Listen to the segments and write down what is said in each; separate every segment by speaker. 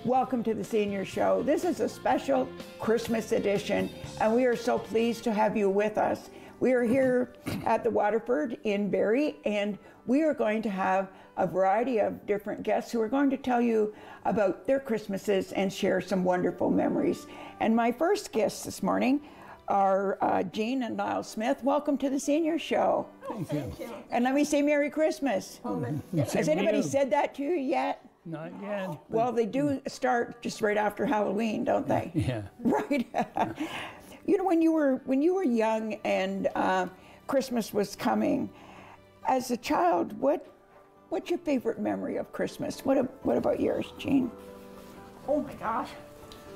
Speaker 1: Welcome to the Senior Show. This is a special Christmas edition, and we are so pleased to have you with us. We are here at the Waterford in Barrie, and we are going to have a variety of different guests who are going to tell you about their Christmases and share some wonderful memories. And my first guests this morning are Jean and Lyle Smith. Welcome to the Senior Show.
Speaker 2: Thank you.
Speaker 1: And let me say Merry Christmas. Has anybody said that to you yet?
Speaker 2: Not yet.
Speaker 1: Well, they do start just right after Halloween, don't they?
Speaker 2: Yeah.
Speaker 1: Right. You know, when you were young and Christmas was coming, as a child, what's your favorite memory of Christmas? What about yours, Jean?
Speaker 3: Oh my gosh.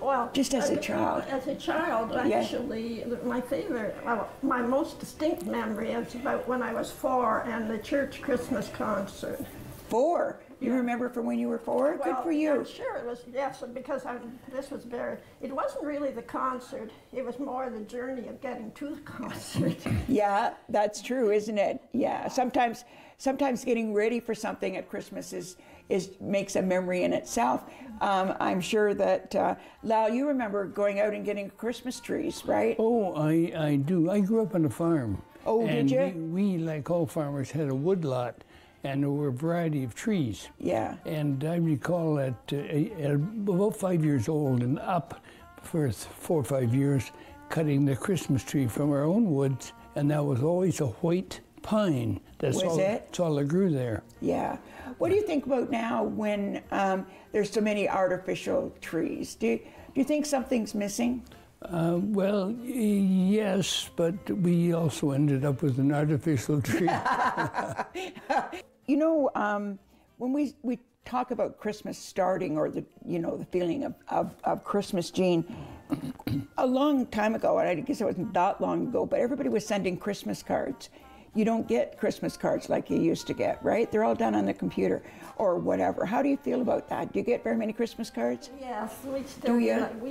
Speaker 3: Well,
Speaker 1: just as a child.
Speaker 3: As a child, actually, my favorite, my most distinct memory is about when I was 4 and the church Christmas concert.
Speaker 1: 4? You remember from when you were 4?
Speaker 3: Well,
Speaker 1: good for you.
Speaker 3: I'm sure it was, yes, because it wasn't really the concert, it was more the journey of getting to the concert.
Speaker 1: Yeah, that's true, isn't it? Yeah, sometimes getting ready for something at Christmas makes a memory in itself. I'm sure that, Lyle, you remember going out and getting Christmas trees, right?
Speaker 2: Oh, I do. I grew up on a farm.
Speaker 1: Oh,
Speaker 2: and
Speaker 1: did you?
Speaker 2: We, like all farmers, had a wood lot. And there were a variety of trees.
Speaker 1: Yeah.
Speaker 2: And I recall at about 5 years old and up for 4 or 5 years, cutting the Christmas tree from our own woods, and that was always a white pine. That's all that grew there.
Speaker 1: Yeah. What do you think about now when there's so many artificial trees? Do you think something's missing?
Speaker 2: Well, yes, but we also ended up with an artificial tree.
Speaker 1: You know, when we talk about Christmas starting, or the feeling of Christmas, Jean, a long time ago, and I guess it wasn't that long ago, but everybody was sending Christmas cards. You don't get Christmas cards like you used to get, right? They're all done on the computer or whatever. How do you feel about that? Do you get very many Christmas cards?
Speaker 3: Yes, we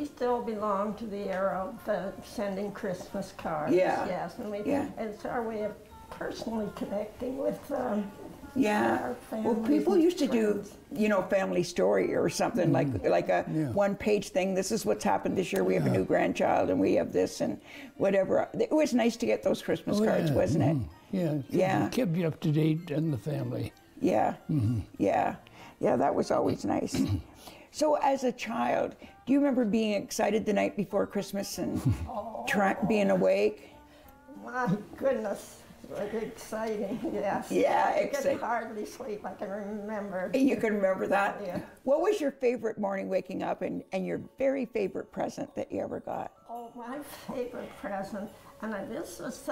Speaker 3: still belong to the era of sending Christmas cards.
Speaker 1: Yeah.
Speaker 3: Yes, and it's our way of personally connecting with our family.
Speaker 1: Well, people used to do, family story or something like a one-page thing. This is what's happened this year. We have a new grandchild, and we have this and whatever. It was nice to get those Christmas cards, wasn't it?
Speaker 2: Yeah. It kept you up to date and the family.
Speaker 1: Yeah. Yeah, that was always nice. So as a child, do you remember being excited the night before Christmas and being awake?
Speaker 3: My goodness. Like exciting, yes.
Speaker 1: Yeah,
Speaker 3: exciting. I could hardly sleep, I can remember.
Speaker 1: You can remember that?
Speaker 3: Yeah.
Speaker 1: What was your favorite morning waking up and your very favorite present that you ever got?
Speaker 3: Oh, my favorite present, and this was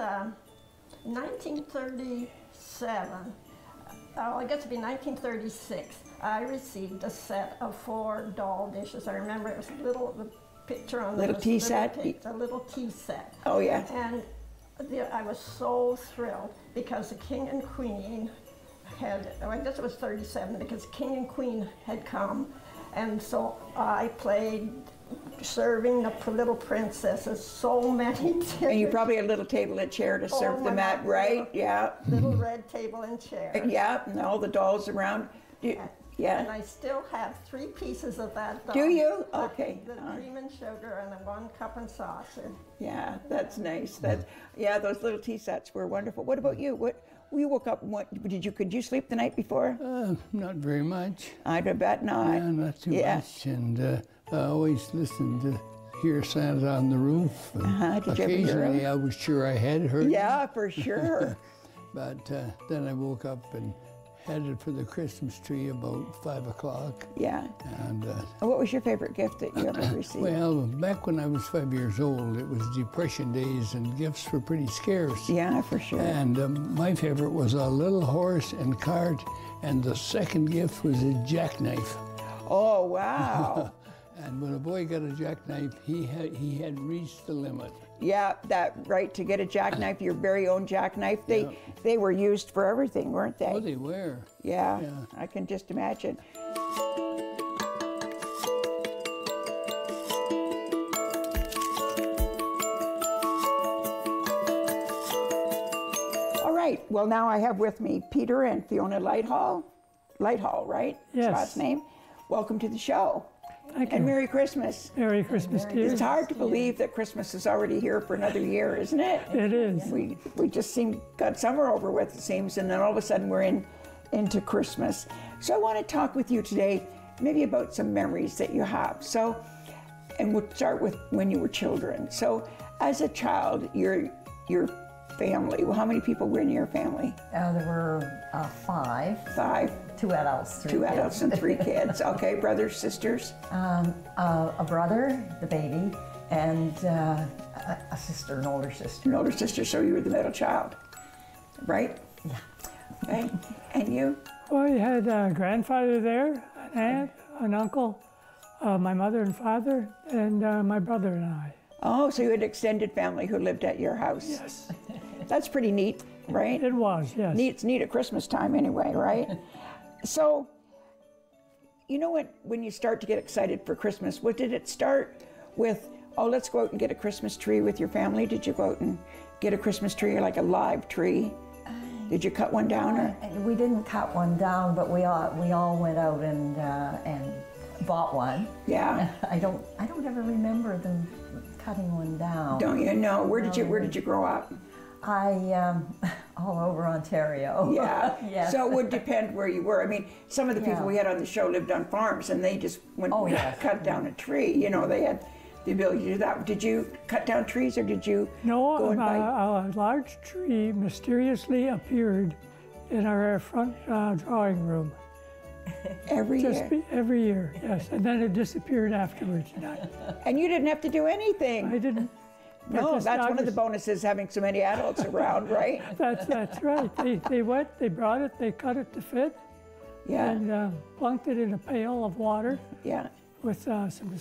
Speaker 3: 1937. I guess it'd be 1936. I received a set of 4 doll dishes. I remember it was the picture on
Speaker 1: little tea set?
Speaker 3: A little tea set.
Speaker 1: Oh, yeah.
Speaker 3: And I was so thrilled because the King and Queen I guess it was 37, because King and Queen had come, and so I played serving the little princesses so many times.
Speaker 1: And you probably had a little table and chair to serve them at, right?
Speaker 3: Little red table and chair.
Speaker 1: Yeah, and all the dolls around. Yeah.
Speaker 3: And I still have 3 pieces of that doll.
Speaker 1: Do you? Okay.
Speaker 3: The cream and sugar and the 1 cup and saucer.
Speaker 1: Yeah, that's nice. Those little tea sets were wonderful. What about you? We woke up. Could you sleep the night before?
Speaker 2: Not very much.
Speaker 1: I bet not.
Speaker 2: Yeah, not too much. And I always listened to hear Santa on the roof. Occasionally, I was sure I had heard.
Speaker 1: Yeah, for sure.
Speaker 2: But then I woke up and headed for the Christmas tree about 5 o'clock.
Speaker 1: Yeah.
Speaker 2: And
Speaker 1: what was your favorite gift that you ever received?
Speaker 2: Well, back when I was 5 years old, it was Depression days, and gifts were pretty scarce.
Speaker 1: Yeah, for sure.
Speaker 2: And my favorite was a little horse and cart, and the second gift was a jackknife.
Speaker 1: Oh, wow.
Speaker 2: And when a boy got a jackknife, he had reached the limit.
Speaker 1: Yeah, to get a jackknife, your very own jackknife. They were used for everything, weren't they?
Speaker 2: Oh, they were.
Speaker 1: Yeah. I can just imagine. All right, well, now I have with me Peter and Fiona Lighthall. Lighthall, right?
Speaker 4: Yes.
Speaker 1: Last name. Welcome to the show.
Speaker 2: Thank
Speaker 1: And
Speaker 2: you.
Speaker 1: Merry Christmas.
Speaker 2: Merry Christmas to you.
Speaker 1: It's hard to believe that Christmas is already here for another year, isn't it?
Speaker 2: It is.
Speaker 1: We just got summer over with, it seems, and then all of a sudden we're into Christmas. So I want to talk with you today maybe about some memories that you have. So, and we'll start with when you were children. So as a child, your family, well, how many people were in your family?
Speaker 4: There were 5.
Speaker 1: 5.
Speaker 4: 2 adults, 3
Speaker 1: 2
Speaker 4: kids.
Speaker 1: adults and 3 kids. Okay, brothers, sisters?
Speaker 4: A brother, the baby, and a sister, an older sister.
Speaker 1: An older sister, so you were the middle child, right?
Speaker 4: Yeah.
Speaker 1: Okay, and you?
Speaker 2: Well, you had a grandfather there, an aunt, an uncle, my mother and father, and my brother and I.
Speaker 1: Oh, so you had extended family who lived at your house.
Speaker 2: Yes.
Speaker 1: That's pretty neat, right?
Speaker 2: It was, yes.
Speaker 1: It's neat at Christmas time anyway, right? So, you know what, when you start to get excited for Christmas, what did it start with, oh, let's go out and get a Christmas tree with your family? Did you go out and get a Christmas tree, or like a live tree? Did you cut one down? Or?
Speaker 4: We didn't cut one down, but we all went out and bought one.
Speaker 1: Yeah.
Speaker 4: I don't ever remember them cutting one down.
Speaker 1: Don't you know? Where did you grow up?
Speaker 4: All over Ontario.
Speaker 1: Yeah.
Speaker 4: Yes.
Speaker 1: So it would depend where you were. I mean, some of the people we had on the show lived on farms, and they just went cut down a tree. You know, they had the ability to do that. Did you cut down trees, or did you go and buy?
Speaker 2: A large tree mysteriously appeared in our front drawing room.
Speaker 1: Every year?
Speaker 2: Every year, yes. And then it disappeared afterwards.
Speaker 1: And you didn't have to do anything.
Speaker 2: I didn't.
Speaker 1: No, that's one of the bonuses, having so many adults around, right?
Speaker 2: That's right. They went, they brought it, they cut it to fit,
Speaker 1: Yeah.
Speaker 2: and plunked it in a pail of water
Speaker 1: Yeah.
Speaker 2: with some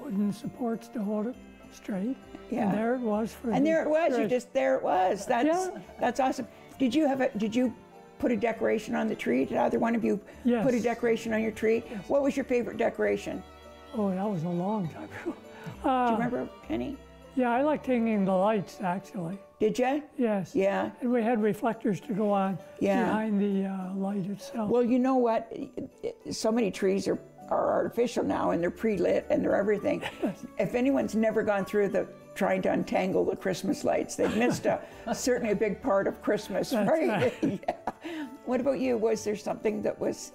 Speaker 2: wooden supports to hold it straight.
Speaker 1: Yeah.
Speaker 2: And there it was for.
Speaker 1: And there it was.
Speaker 2: treasure.
Speaker 1: There it was.
Speaker 2: Yeah.
Speaker 1: That's awesome. Did you put a decoration on the tree? Did either one of you
Speaker 2: Yes.
Speaker 1: put a decoration on your tree?
Speaker 2: Yes.
Speaker 1: What was your favorite decoration?
Speaker 2: Oh, that was a long time ago.
Speaker 1: Do you remember any?
Speaker 2: Yeah, I liked hanging the lights, actually.
Speaker 1: Did you?
Speaker 2: Yes.
Speaker 1: Yeah.
Speaker 2: And we had reflectors to go on
Speaker 1: Yeah.
Speaker 2: behind the light itself.
Speaker 1: Well, you know what? So many trees are artificial now, and they're pre-lit and they're everything. If anyone's never gone through trying to untangle the Christmas lights, they've missed certainly a big part of Christmas,
Speaker 2: That's right.
Speaker 1: Yeah. What about you? Was there something that was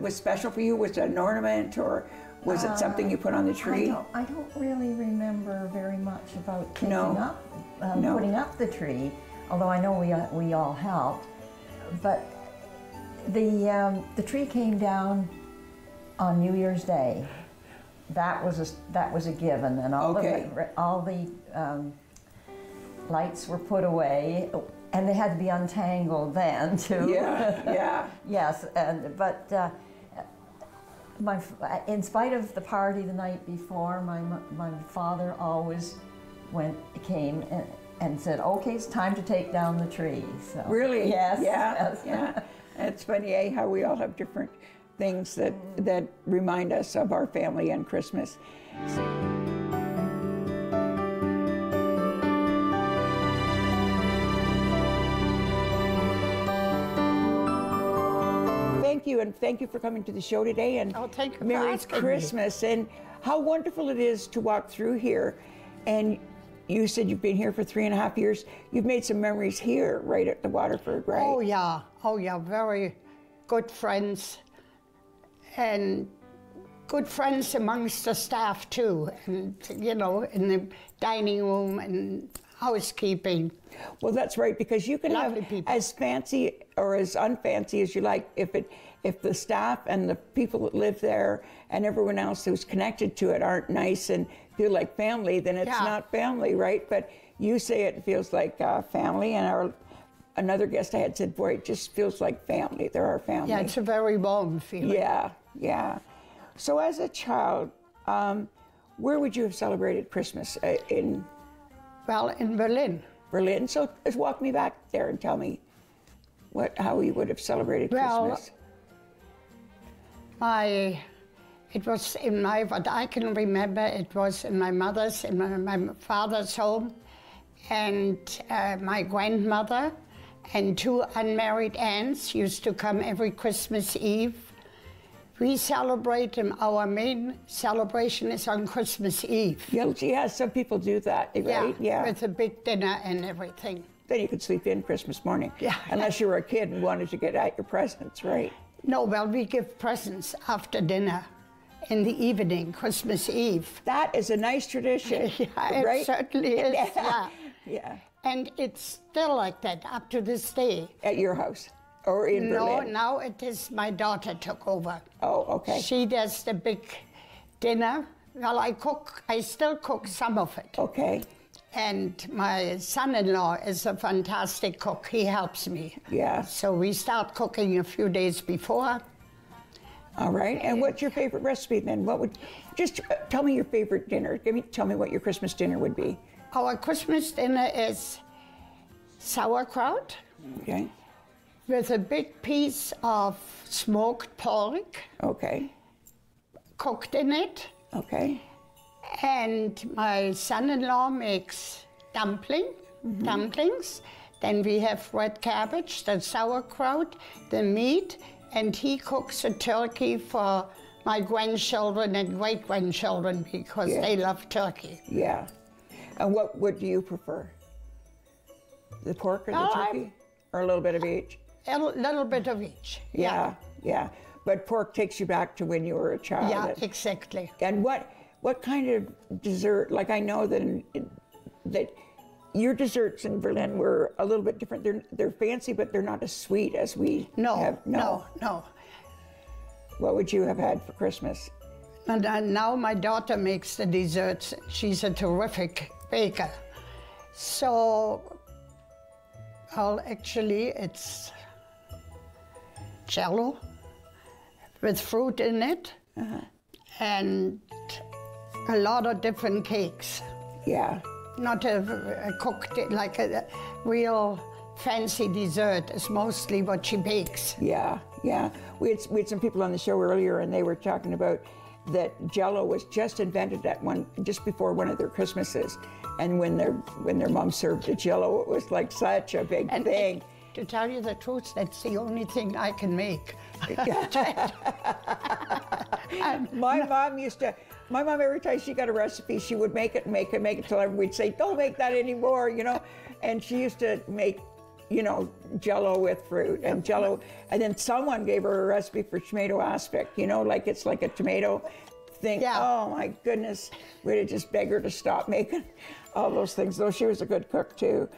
Speaker 1: special for you? Was it an ornament, or was it something you put on the tree?
Speaker 4: I don't really remember very much about putting up the tree, although I know we all helped. But the tree came down on New Year's Day. That was a given, and all the lights were put away, and they had to be untangled then too.
Speaker 1: Yeah, yeah.
Speaker 4: Yes, but in spite of the party the night before, my father always came and said, "Okay, it's time to take down the tree." So,
Speaker 1: Really?
Speaker 4: Yes.
Speaker 1: Yeah.
Speaker 4: Yes.
Speaker 1: Yeah. It's funny, how we all have different things that remind us of our family and Christmas. Thank you, and thank you for coming to the show today. And
Speaker 3: thank you for
Speaker 1: Merry
Speaker 3: asking me.
Speaker 1: Christmas. And how wonderful it is to walk through here. And you said you've been here for 3.5 years. You've made some memories here, right at the Waterford, right?
Speaker 3: Oh yeah, very good friends, and good friends amongst the staff too, and in the dining room and housekeeping.
Speaker 1: Well, that's right, because you can
Speaker 3: Lovely
Speaker 1: have
Speaker 3: people.
Speaker 1: as fancy or as unfancy as you like. If the staff and the people that live there and everyone else who's connected to it aren't nice and feel like family, then it's not family, right? But you say it feels like family, and another guest I had said, boy, it just feels like family. They're our family.
Speaker 3: Yeah, it's a very warm feeling.
Speaker 1: Yeah, yeah. So as a child, where would you have celebrated Christmas?
Speaker 3: Well, in Berlin.
Speaker 1: Berlin. So just walk me back there and tell me how you would have celebrated Christmas.
Speaker 3: What I can remember, it was in my mother's, in my father's home, and my grandmother and 2 unmarried aunts used to come every Christmas Eve.
Speaker 5: We celebrate, our main celebration is on Christmas Eve.
Speaker 1: Yeah, some people do that, right?
Speaker 5: Yeah, with a big dinner and everything.
Speaker 1: Then you could sleep in Christmas morning.
Speaker 5: Yeah.
Speaker 1: Unless you were a kid and wanted to get at your presents, right?
Speaker 5: No, well, we give presents after dinner in the evening, Christmas Eve.
Speaker 1: That is a nice tradition,
Speaker 5: Yeah,
Speaker 1: right?
Speaker 5: It certainly is, yeah.
Speaker 1: Yeah.
Speaker 5: And it's still like that up to this day.
Speaker 1: At your house? Or in Berlin?
Speaker 5: No, now it is my daughter took over.
Speaker 1: Oh, okay.
Speaker 5: She does the big dinner. Well, I still cook some of it.
Speaker 1: Okay.
Speaker 5: And my son-in-law is a fantastic cook. He helps me.
Speaker 1: Yeah.
Speaker 5: So we start cooking a few days before.
Speaker 1: All right. And what's your favorite recipe then? Just tell me your favorite dinner. Tell me what your Christmas dinner would be.
Speaker 5: Our Christmas dinner is sauerkraut.
Speaker 1: Okay.
Speaker 5: With a big piece of smoked pork.
Speaker 1: Okay.
Speaker 5: Cooked in it.
Speaker 1: Okay.
Speaker 5: And my son-in-law makes dumplings. Then we have red cabbage, the sauerkraut, the meat, and he cooks a turkey for my grandchildren and great-grandchildren because they love turkey.
Speaker 1: Yeah. And what do you prefer? The pork or the turkey? Or a little bit of each?
Speaker 5: A little bit of each.
Speaker 1: Yeah, yeah. But pork takes you back to when you were a child.
Speaker 5: Yeah, exactly.
Speaker 1: And what kind of dessert? Like I know that your desserts in Berlin were a little bit different. They're fancy, but they're not as sweet as we have.
Speaker 5: No.
Speaker 1: What would you have had for Christmas?
Speaker 5: And now my daughter makes the desserts. She's a terrific baker. So, well, actually, it's Jello with fruit in it and a lot of different cakes.
Speaker 1: Yeah.
Speaker 5: Not a cooked, like a real fancy dessert. It's mostly what she bakes.
Speaker 1: Yeah, yeah. We had some people on the show earlier, and they were talking about that Jello was just invented just before one of their Christmases, and when their mom served the Jello, it was like such a big thing.
Speaker 5: To tell you the truth, that's the only thing I can make.
Speaker 1: My mom, every time she got a recipe, she would make it till we'd say, don't make that anymore, And she used to make, Jello with fruit and Jello. And then someone gave her a recipe for tomato aspic, like it's like a tomato thing.
Speaker 5: Yeah.
Speaker 1: Oh my goodness. We'd have just begged her to stop making all those things, though she was a good cook too.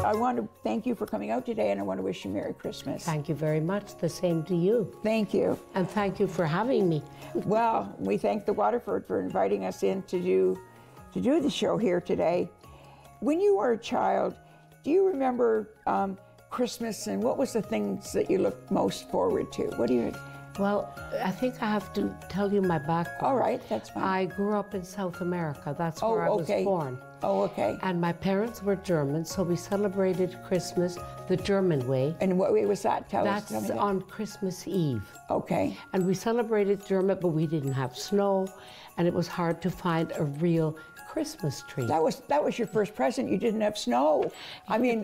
Speaker 1: I want to thank you for coming out today, and I want to wish you Merry Christmas.
Speaker 6: Thank you very much. The same to you.
Speaker 1: Thank you.
Speaker 6: And thank you for having me.
Speaker 1: Well, we thank the Waterford for inviting us in to do the show here today. When you were a child, do you remember Christmas, and what was the things that you looked most forward to?
Speaker 6: Well, I think I have to tell you my background.
Speaker 1: All right, that's fine.
Speaker 6: I grew up in South America. That's where I was born.
Speaker 1: Oh, okay.
Speaker 6: And my parents were German, so we celebrated Christmas the German way.
Speaker 1: And what way was that? Tell me
Speaker 6: That's on Christmas Eve.
Speaker 1: Okay.
Speaker 6: And we celebrated German, but we didn't have snow, and it was hard to find a real Christmas tree.
Speaker 1: That was your first present. You didn't have snow. I mean,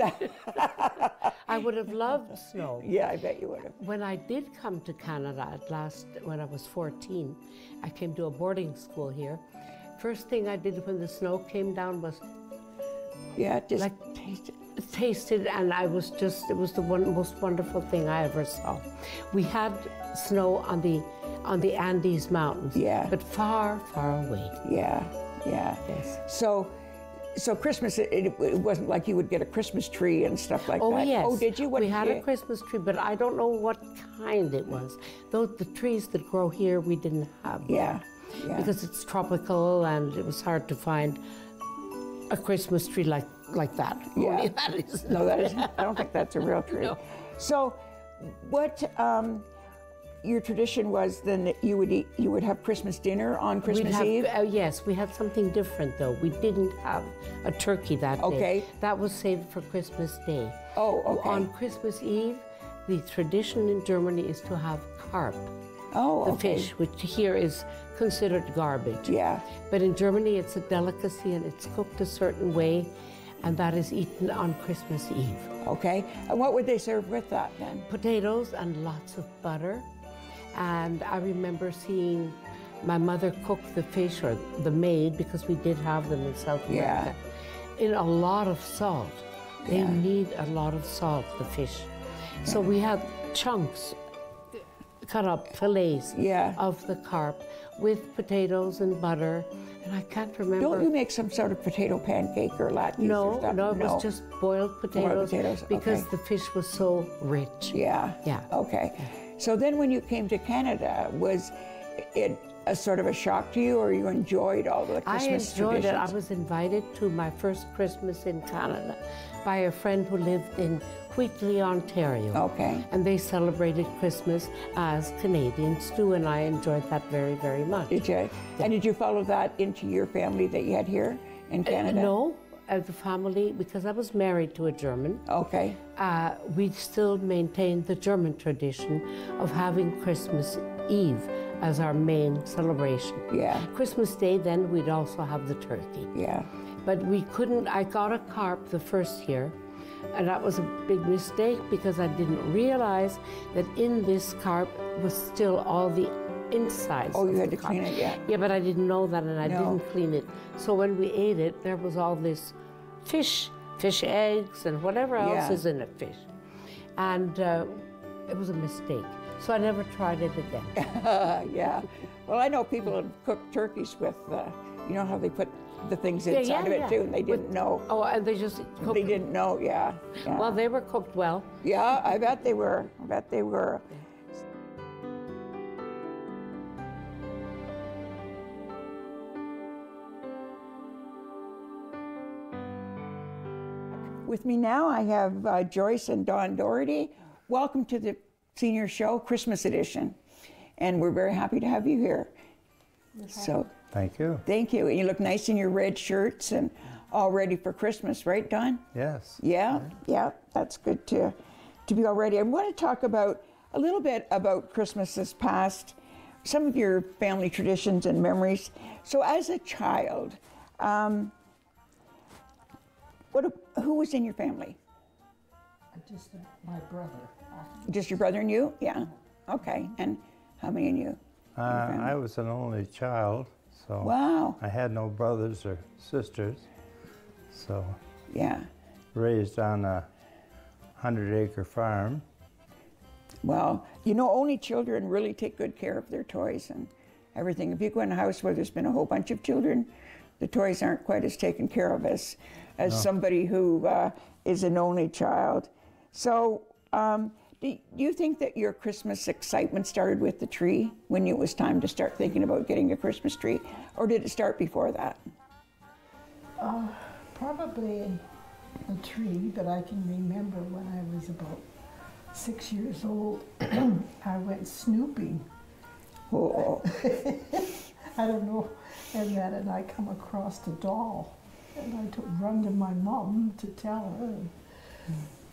Speaker 6: I would have loved snow.
Speaker 1: Yeah, I bet you would have.
Speaker 6: When I did come to Canada when I was 14, I came to a boarding school here. First thing I did when the snow came down was taste it, and it was the most wonderful thing I ever saw. We had snow on the Andes Mountains, but far, far away.
Speaker 1: Yeah. Yes. So Christmas, it wasn't like you would get a Christmas tree and stuff like that.
Speaker 6: Oh, yes.
Speaker 1: Oh, did you?
Speaker 6: We had a Christmas tree, but I don't know what kind it was. The trees that grow here, we didn't have.
Speaker 1: Yeah.
Speaker 6: Because it's tropical, and it was hard to find a Christmas tree like that.
Speaker 1: Yeah.
Speaker 6: Only that is.
Speaker 1: No, that isn't. I don't think that's a real tree.
Speaker 6: No.
Speaker 1: So, what your tradition was then that you would have Christmas dinner on Christmas Eve?
Speaker 6: Yes, we had something different though. We didn't have a turkey that day.
Speaker 1: Okay.
Speaker 6: That was saved for Christmas Day.
Speaker 1: Oh, okay.
Speaker 6: On Christmas Eve, the tradition in Germany is to have carp.
Speaker 1: Oh,
Speaker 6: the
Speaker 1: okay.
Speaker 6: fish, which here is considered garbage.
Speaker 1: Yeah.
Speaker 6: But in Germany, it's a delicacy and it's cooked a certain way, and that is eaten on Christmas Eve.
Speaker 1: Okay. And what would they serve with that then?
Speaker 6: Potatoes and lots of butter. And I remember seeing my mother cook the fish, or the maid, because we did have them in South America, in a lot of salt. They need a lot of salt, the fish. So we had chunks, cut up fillets of the carp with potatoes and butter. And I can't remember.
Speaker 1: Don't you make some sort of potato pancake or latkes or something?
Speaker 6: No, it was just boiled potatoes, because
Speaker 1: okay.
Speaker 6: the fish was so rich.
Speaker 1: Yeah.
Speaker 6: Yeah.
Speaker 1: Okay. So then when you came to Canada, was it a sort of a shock to you, or you enjoyed all the Christmas traditions?
Speaker 6: I enjoyed it. I was invited to my first Christmas in Canada by a friend who lived in Wheatley, Ontario.
Speaker 1: Okay.
Speaker 6: And they celebrated Christmas as Canadians do, and I enjoyed that very, very much.
Speaker 1: Did you? Yeah. And did you follow that into your family that you had here in Canada?
Speaker 6: No, as a family, because I was married to a German.
Speaker 1: Okay.
Speaker 6: We still maintained the German tradition of having Christmas Eve as our main celebration.
Speaker 1: Yeah.
Speaker 6: Christmas Day, then we'd also have the turkey.
Speaker 1: Yeah.
Speaker 6: But we couldn't, I got a carp the first year, and that was a big mistake because I didn't realize that in this carp was still all the insides.
Speaker 1: Oh, you had to clean it, yeah.
Speaker 6: Yeah, but I didn't know that, and I didn't clean it. So when we ate it, there was all this fish eggs, and whatever else is in a fish. And it was a mistake. So I never tried it again.
Speaker 1: Yeah. Well, I know people have cooked turkeys with, you know how they put the things inside of it too, and they didn't know.
Speaker 6: Oh, and they just cooked.
Speaker 1: They didn't know, yeah.
Speaker 6: Well, they were cooked well.
Speaker 1: Yeah, I bet they were. I bet they were. With me now, I have Joyce and Don Doherty. Welcome to the Senior Show, Christmas edition. And we're very happy to have you here. So,
Speaker 7: thank you.
Speaker 1: Thank you. And you look nice in your red shirts and all ready for Christmas, right, Don?
Speaker 7: Yes.
Speaker 1: Yeah, yeah, that's good to be all ready. I want to talk about a little bit about Christmases past, some of your family traditions and memories. So as a child, who was in your family?
Speaker 3: Just my brother.
Speaker 1: Just your brother and you? Yeah. Okay. And how many in you?
Speaker 7: I was an only child, so
Speaker 1: wow.
Speaker 7: I had no brothers or sisters. So
Speaker 1: yeah,
Speaker 7: raised on a 100-acre farm.
Speaker 1: Well, you know, only children really take good care of their toys and everything. If you go in a house where there's been a whole bunch of children, the toys aren't quite as taken care of as somebody who is an only child. So do you think that your Christmas excitement started with the tree when it was time to start thinking about getting a Christmas tree, or did it start before that?
Speaker 3: Probably a tree, but I can remember when I was about 6 years old, I went snooping.
Speaker 1: Oh.
Speaker 3: I don't know, and I come across a doll, and I run to my mom to tell her.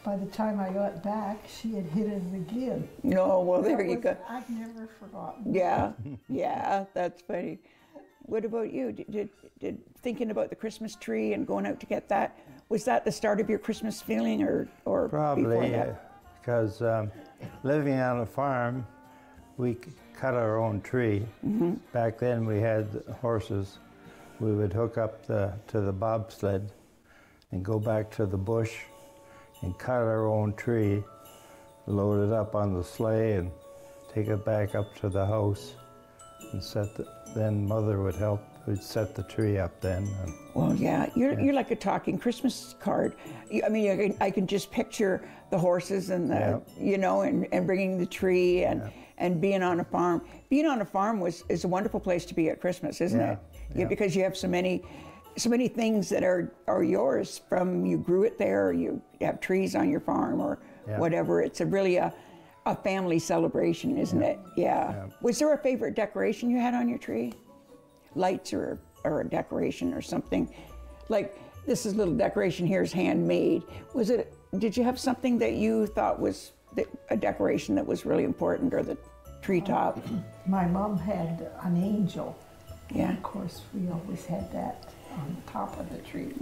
Speaker 3: By the time I got back, she had hit it again.
Speaker 1: No, well, there you go.
Speaker 3: I've never forgotten.
Speaker 1: Yeah, yeah, that's funny. What about you? Did thinking about the Christmas tree and going out to get that, was that the start of your Christmas feeling, or
Speaker 7: probably
Speaker 1: before that?
Speaker 7: Because living on a farm, we cut our own tree.
Speaker 1: Mm-hmm.
Speaker 7: Back then we had horses. We would hook up to the bobsled and go back to the bush and cut our own tree, load it up on the sleigh and take it back up to the house and then Mother would help, we'd set the tree up then.
Speaker 1: Well, yeah, you're like a talking Christmas card. I mean, I can just picture the horses and the, you know, and bringing the tree and being on a farm. Being on a farm is a wonderful place to be at Christmas, isn't it? Yeah, because you have so many things that are yours from you grew it there, or you have trees on your farm or whatever. It's really a family celebration, isn't it? Yeah. Was there a favorite decoration you had on your tree? Lights or a decoration or something? Like this is little decoration here is handmade. Did you have something that you thought was a decoration that was really important or that treetop.
Speaker 3: My mom had an angel.
Speaker 1: Yeah.
Speaker 3: Of course, we always had that on top of the tree.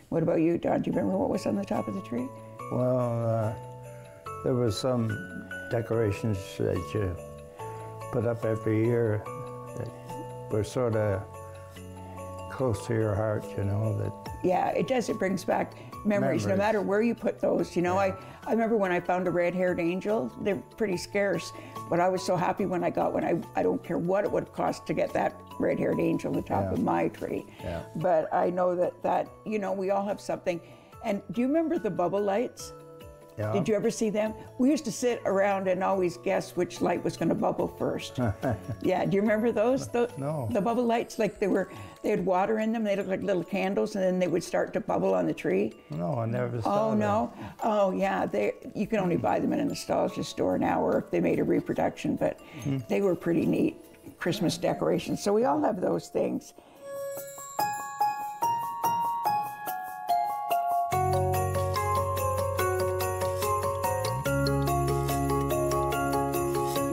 Speaker 1: What about you, Don? Do you remember what was on the top of the tree?
Speaker 7: Well, there was some decorations that you put up every year that were sort of close to your heart, you know, that
Speaker 1: Yeah, it does. It brings back memories, no matter where you put those. You know, I remember when I found a red-haired angel. They're pretty scarce, but I was so happy when I got one. I don't care what it would cost to get that red-haired angel on the top of my tree.
Speaker 7: Yeah.
Speaker 1: But I know that, you know, we all have something. And do you remember the bubble lights?
Speaker 7: Yeah.
Speaker 1: Did you ever see them? We used to sit around and always guess which light was going to bubble first. Yeah, do you remember those?
Speaker 7: No.
Speaker 1: The bubble lights, like they had water in them. They looked like little candles, and then they would start to bubble on the tree.
Speaker 7: No, I never saw
Speaker 1: Oh,
Speaker 7: that.
Speaker 1: no? Oh, yeah. You can only buy them in a nostalgia store now, or if they made a reproduction, but they were pretty neat Christmas decorations. So we all have those things.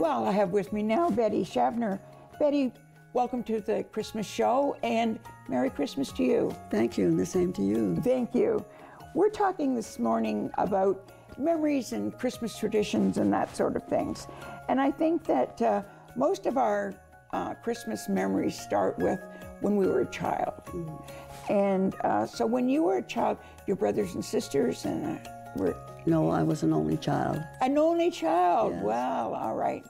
Speaker 1: Well, I have with me now Betty Shavner. Betty, welcome to the Christmas show, and Merry Christmas to you.
Speaker 8: Thank you, and the same to you.
Speaker 1: Thank you. We're talking this morning about memories and Christmas traditions and that sort of things. And I think that most of our Christmas memories start with when we were a child. And so when you were a child, your brothers and sisters were...
Speaker 8: No, I was an only child.
Speaker 1: An only child?
Speaker 8: Yes.
Speaker 1: Well, all right.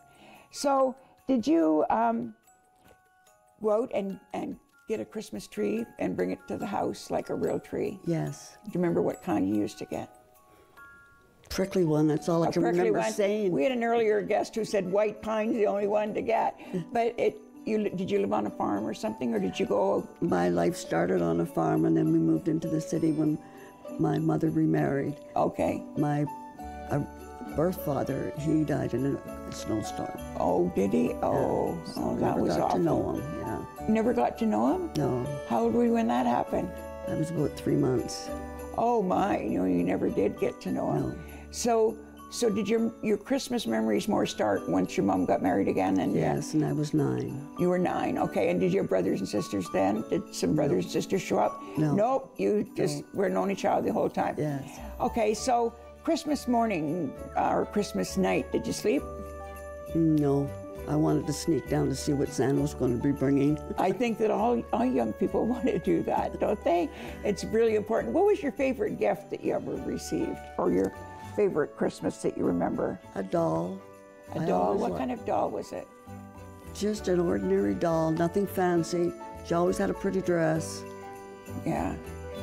Speaker 1: So did you go out and get a Christmas tree and bring it to the house like a real tree?
Speaker 8: Yes.
Speaker 1: Do you remember what kind you used to get?
Speaker 8: Prickly one, that's all I can remember
Speaker 1: one.
Speaker 8: saying.
Speaker 1: We had an earlier guest who said white pine's the only one to get. But did you live on a farm or something, or did you go?
Speaker 8: My life started on a farm, and then we moved into the city when my mother remarried.
Speaker 1: Okay.
Speaker 8: My birth father, he died in a snowstorm.
Speaker 1: Oh, did he? Oh,
Speaker 8: Yes.
Speaker 1: oh, that
Speaker 8: Never
Speaker 1: was
Speaker 8: got
Speaker 1: awful.
Speaker 8: to know him, yeah.
Speaker 1: You never got to know him?
Speaker 8: No,
Speaker 1: How old were you when that happened?
Speaker 8: I was about 3 months.
Speaker 1: Oh my, you never did get to know him.
Speaker 8: No.
Speaker 1: So did your Christmas memories more start once your mom got married again? And
Speaker 8: Yes, and I was 9.
Speaker 1: You were 9, okay. And did your brothers and sisters then? Did some brothers and sisters show up?
Speaker 8: No.
Speaker 1: Nope, you just were an only child the whole time?
Speaker 8: Yes.
Speaker 1: Okay, so Christmas morning or Christmas night, did you sleep?
Speaker 8: No, I wanted to sneak down to see what Santa was going to be bringing.
Speaker 1: I think that all young people want to do that, don't they? It's really important. What was your favorite gift that you ever received, or your favorite Christmas that you remember?
Speaker 8: A doll.
Speaker 1: A doll? What kind of doll was it?
Speaker 8: Just an ordinary doll, nothing fancy. She always had a pretty dress.
Speaker 1: Yeah.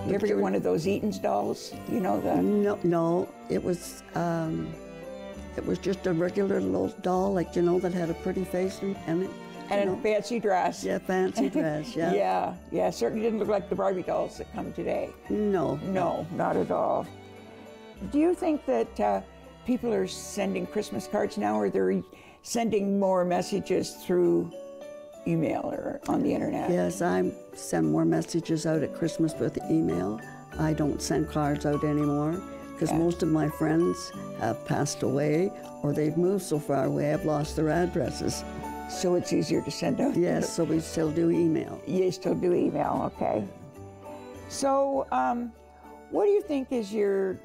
Speaker 1: You ever get one of those Eaton's dolls? You know the...
Speaker 8: No, it was just a regular little doll, like, that had a pretty face and it.
Speaker 1: And a fancy dress.
Speaker 8: Yeah, fancy dress, yeah.
Speaker 1: Yeah, certainly didn't look like the Barbie dolls that come today.
Speaker 8: No.
Speaker 1: No, not at all. Do you think that people are sending Christmas cards now, or they're sending more messages through email or on the internet?
Speaker 8: Yes, I send more messages out at Christmas with email. I don't send cards out anymore because most of my friends have passed away or they've moved so far away I've lost their addresses.
Speaker 1: So it's easier to send out?
Speaker 8: Yes, so we still do email.
Speaker 1: You still do email, okay. So what do you think is your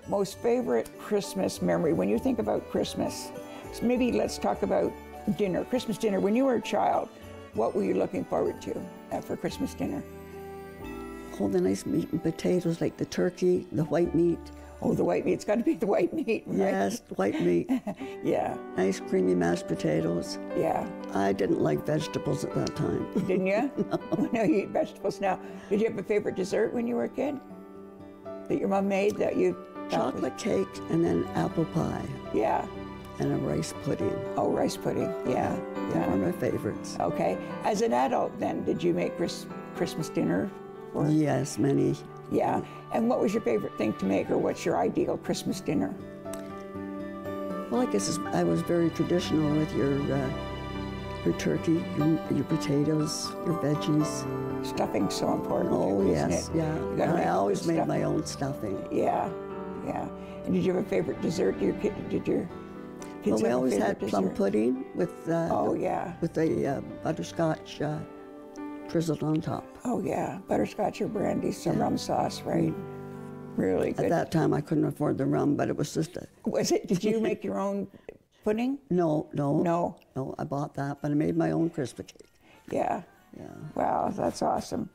Speaker 1: most favorite Christmas memory when you think about Christmas? So maybe let's talk about dinner, Christmas dinner. When you were a child, what were you looking forward to for Christmas dinner?
Speaker 8: Oh, the nice meat and potatoes, like the turkey, the white meat.
Speaker 1: Oh, the white meat. It's got to be the white meat, right?
Speaker 8: Yes, white meat.
Speaker 1: Yeah.
Speaker 8: Nice creamy mashed potatoes.
Speaker 1: Yeah.
Speaker 8: I didn't like vegetables at that time.
Speaker 1: Didn't you?
Speaker 8: No.
Speaker 1: No, you eat vegetables now. Did you have a favorite dessert when you were a kid that your mom made that you...
Speaker 8: Chocolate cake and then apple pie.
Speaker 1: Yeah.
Speaker 8: And a rice pudding.
Speaker 1: Oh, rice pudding. Yeah.
Speaker 8: They're one of my favorites.
Speaker 1: Okay. As an adult then, did you make Christmas dinner?
Speaker 8: Yes, many.
Speaker 1: Yeah. And what was your favorite thing to make, or what's your ideal Christmas dinner?
Speaker 8: Well, I guess I was very traditional with your turkey, your potatoes, your veggies.
Speaker 1: Stuffing's so important.
Speaker 8: Oh,
Speaker 1: too,
Speaker 8: yes,
Speaker 1: isn't it?
Speaker 8: yeah. I always made my own stuffing.
Speaker 1: Yeah, yeah. And did you have a favorite dessert? Did your Kids
Speaker 8: Well, we
Speaker 1: have a
Speaker 8: always
Speaker 1: favorite
Speaker 8: had plum
Speaker 1: dessert?
Speaker 8: pudding with
Speaker 1: Oh, yeah.
Speaker 8: with the butterscotch drizzled on top.
Speaker 1: Oh, yeah. Butterscotch or brandy, some rum sauce, right? Really good.
Speaker 8: At that time, I couldn't afford the rum, but it was just a...
Speaker 1: Was it, did you make your own pudding?
Speaker 8: No.
Speaker 1: No.
Speaker 8: No, I bought that, but I made my own Christmas cake.
Speaker 1: Yeah.
Speaker 8: Yeah.
Speaker 1: Wow, that's awesome.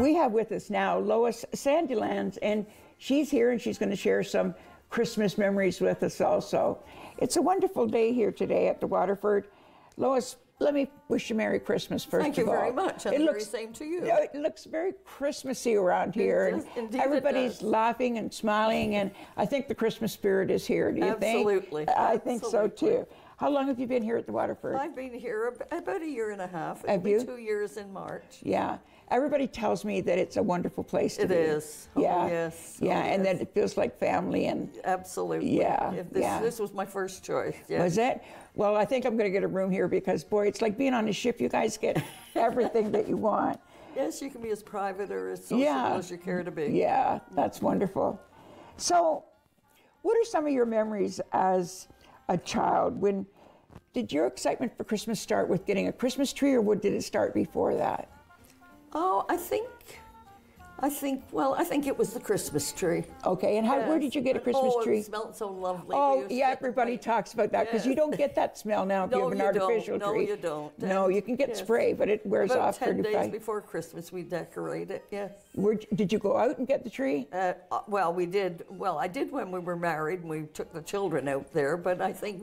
Speaker 1: We have with us now Lois Sandilands, and she's here and she's going to share some Christmas memories with us also. It's a wonderful day here today at the Waterford. Lois, let me wish you Merry Christmas first
Speaker 9: Thank you
Speaker 1: of all.
Speaker 9: very much, and the very same to you.
Speaker 1: It looks very Christmassy around here.
Speaker 9: It does, indeed
Speaker 1: everybody's
Speaker 9: it does.
Speaker 1: laughing and smiling, and I think the Christmas spirit is here. Do you think?
Speaker 9: Absolutely.
Speaker 1: I think so
Speaker 9: Absolutely.
Speaker 1: too. How long have you been here at the Waterford?
Speaker 9: I've been here about a year and a half.
Speaker 1: Have
Speaker 9: It'll
Speaker 1: you?
Speaker 9: be 2 years in March.
Speaker 1: Yeah. Everybody tells me that it's a wonderful place to
Speaker 9: It
Speaker 1: be.
Speaker 9: is. Oh,
Speaker 1: Yeah.
Speaker 9: yes.
Speaker 1: Yeah,
Speaker 9: Oh,
Speaker 1: and
Speaker 9: yes.
Speaker 1: that it feels like family and
Speaker 9: Absolutely.
Speaker 1: Yeah,
Speaker 9: If this,
Speaker 1: yeah.
Speaker 9: this was my first choice. Yeah.
Speaker 1: was it? Well, I think I'm going to get a room here because boy, it's like being on a ship. You guys get everything that you want.
Speaker 9: Yes, you can be as private or as sociable
Speaker 1: Yeah.
Speaker 9: as you care to be.
Speaker 1: Yeah, that's wonderful. So, what are some of your memories as a child? When did your excitement for Christmas start with getting a Christmas tree, or did it start before that?
Speaker 9: Oh, I think it was the Christmas tree.
Speaker 1: Okay, and where
Speaker 9: Yes.
Speaker 1: did you get a Christmas
Speaker 9: Oh,
Speaker 1: tree?
Speaker 9: it smelled so lovely. We
Speaker 1: Oh,
Speaker 9: used to
Speaker 1: yeah,
Speaker 9: get the
Speaker 1: everybody
Speaker 9: white-
Speaker 1: talks about that because you
Speaker 9: Yes.
Speaker 1: don't get that smell now if you
Speaker 9: No,
Speaker 1: have an
Speaker 9: you don't.
Speaker 1: artificial
Speaker 9: No,
Speaker 1: tree.
Speaker 9: you don't.
Speaker 1: No,
Speaker 9: And-
Speaker 1: you can get
Speaker 9: yes.
Speaker 1: spray, but it wears
Speaker 9: About
Speaker 1: off
Speaker 9: 10
Speaker 1: pretty
Speaker 9: days
Speaker 1: fast.
Speaker 9: before Christmas, we decorate it, yes.
Speaker 1: Did you go out and get the tree?
Speaker 9: Well, we did. Well, I did when we were married and we took the children out there, but I think,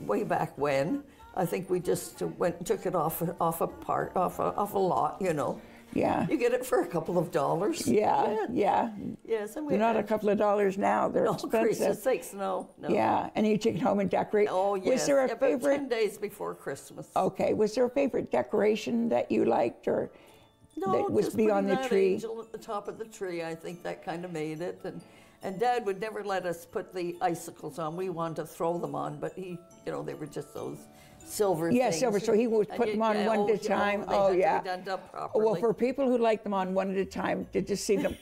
Speaker 9: way back when, I think we just went and took it off a lot, you know.
Speaker 1: Yeah.
Speaker 9: You get it for a couple of dollars.
Speaker 1: Yeah.
Speaker 9: Yes, and we
Speaker 1: They're not a
Speaker 9: had-
Speaker 1: couple of dollars now. They're
Speaker 9: No,
Speaker 1: expensive.
Speaker 9: Christmas sakes, no.
Speaker 1: Yeah, and you take it home and decorate.
Speaker 9: Oh, yes.
Speaker 1: Was there a
Speaker 9: about
Speaker 1: favorite?
Speaker 9: 10 days before Christmas.
Speaker 1: Okay, was there a favorite decoration that you liked or
Speaker 9: No,
Speaker 1: that was
Speaker 9: just
Speaker 1: beyond the
Speaker 9: putting that
Speaker 1: tree?
Speaker 9: angel at the top of the tree. I think that kind of made it. And Dad would never let us put the icicles on. We wanted to throw them on, but he, they were just those silver
Speaker 1: Yeah,
Speaker 9: things.
Speaker 1: silver. So he would
Speaker 9: And
Speaker 1: put them on one at a time. Oh, yeah.
Speaker 9: They had to be done up properly.
Speaker 1: Well, for people who like them on one at a time, did you see them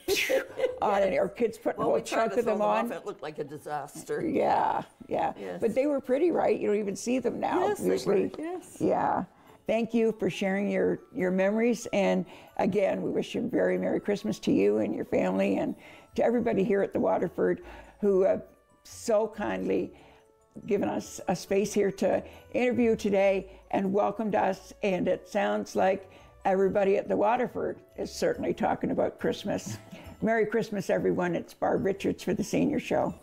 Speaker 1: on it? Or kids putting a
Speaker 9: Well,
Speaker 1: whole
Speaker 9: we tried
Speaker 1: chunk
Speaker 9: to
Speaker 1: of
Speaker 9: throw
Speaker 1: them
Speaker 9: them
Speaker 1: on?
Speaker 9: off. It looked like a disaster.
Speaker 1: Yeah.
Speaker 9: Yes.
Speaker 1: But they were pretty, right? You don't even see them now.
Speaker 9: Yes, they
Speaker 1: usually.
Speaker 9: were, yes.
Speaker 1: Yeah. Thank you for sharing your memories. And again, we wish you a very Merry Christmas to you and your family and to everybody here at the Waterford who have so kindly given us a space here to interview today and welcomed us. And it sounds like everybody at the Waterford is certainly talking about Christmas. Merry Christmas, everyone. It's Barb Richards for the Senior Show.